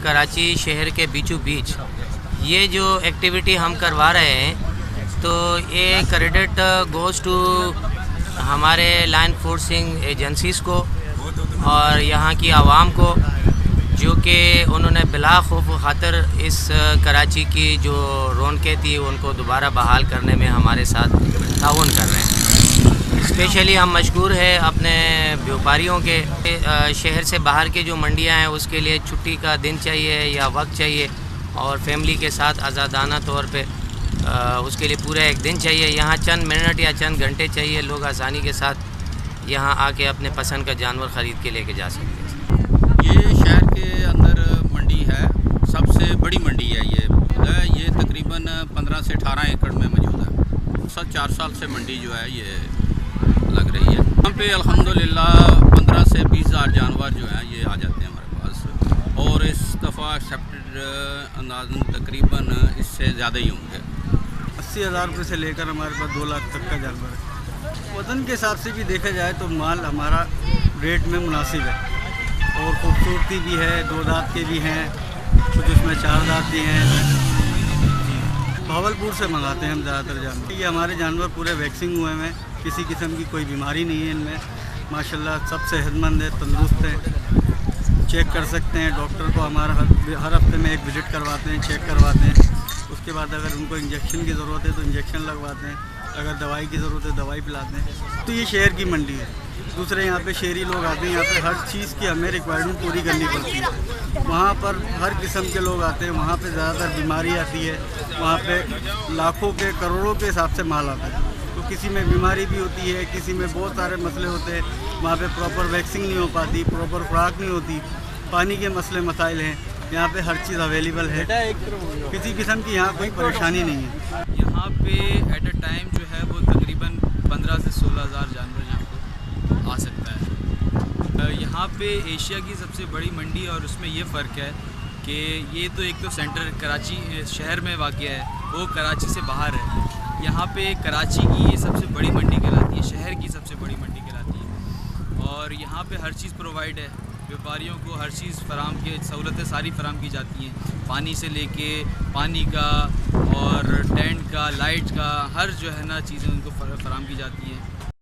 कराची शहर के बीचों बीच ये जो एक्टिविटी हम करवा रहे हैं तो ये क्रेडिट गोज़ टू हमारे लैंड फोर्सिंग एजेंसीज़ को और यहाँ की आवाम को, जो कि उन्होंने बिला खौफ ख़ातर इस कराची की जो रौनकें थी उनको दोबारा बहाल करने में हमारे साथ ताउन कर रहे हैं। स्पेशली हम मशकूर है अपने व्यापारियों के, शहर से बाहर के जो मंडियां हैं उसके लिए छुट्टी का दिन चाहिए या वक्त चाहिए और फैमिली के साथ आज़ादाना तौर पे उसके लिए पूरा एक दिन चाहिए। यहाँ चंद मिनट या चंद घंटे चाहिए, लोग आसानी के साथ यहाँ आके अपने पसंद का जानवर ख़रीद के लेके जा सकते हैं। ये शहर के अंदर मंडी है, सबसे बड़ी मंडी है ये तकरीबन 15 से 18 एकड़ में मौजूद है। 4 साल से मंडी जो है ये लग रही है। यहाँ पे अल्हम्दुलिल्लाह 15 से 20 हज़ार जानवर जो हैं ये आ जाते हैं हमारे पास, और इस दफ़ा एक्सेप्टेड अंदाज़न तकरीबन इससे ज़्यादा ही होंगे। 80,000 रुपये से लेकर हमारे पास 2 लाख तक का जानवर है। वज़न के हिसाब से भी देखा जाए तो माल हमारा रेट में मुनासिब है और खूबसूरती भी है, 2 दांत के भी हैं, कुछ उसमें 4 दांत भी हैं। भावलपुर से मंगाते हैं हम ज़्यादातर जानवर। ये हमारे जानवर पूरे वैक्सिंग हुए हैं, किसी किस्म की कोई बीमारी नहीं है इनमें, माशाल्लाह सब सेहतमंद है, तंदुरुस्त है। चेक कर सकते हैं, डॉक्टर को हमारा हर हफ्ते में एक विज़िट करवाते हैं, चेक करवाते हैं। उसके बाद अगर उनको इंजेक्शन की ज़रूरत है तो इंजेक्शन लगवाते हैं, अगर दवाई की ज़रूरत है दवाई पिलाते हैं। तो ये शहर की मंडी है। दूसरे यहाँ पे शहरी लोग आते हैं, यहाँ पे हर चीज़ की हमें रिक्वायरमेंट पूरी करनी पड़ती है। वहाँ पर हर किस्म के लोग आते हैं, वहाँ पे ज़्यादातर बीमारी आती है, वहाँ पे लाखों के करोड़ों के हिसाब से माल आता है। तो किसी में बीमारी भी होती है, किसी में बहुत सारे मसले होते हैं, वहाँ पे प्रॉपर वैक्सीन नहीं हो पाती, प्रॉपर खुराक नहीं होती, पानी के मसले मसाइल हैं। यहाँ पे हर चीज़ अवेलेबल है, किसी किस्म की यहाँ कोई परेशानी नहीं है। यहाँ पे एट अ टाइम जो है वो तकरीबन 15 से 16 हज़ार जानवर यहाँ पे आ सकता है। यहाँ पे एशिया की सबसे बड़ी मंडी, और उसमें ये फ़र्क है कि ये तो एक तो सेंटर कराची शहर में वाक़ है, वो कराची से बाहर है। यहाँ पे कराची की ये सबसे बड़ी मंडी कहलाती है, शहर की सबसे बड़ी मंडी कहलाती है, और यहाँ पे हर चीज़ प्रोवाइड है। व्यापारियों को हर चीज़ फराम की सहूलतें सारी फराम की जाती हैं, पानी से लेके पानी का और टेंट का, लाइट का, हर जो है ना चीज़ें उनको फराम की जाती हैं।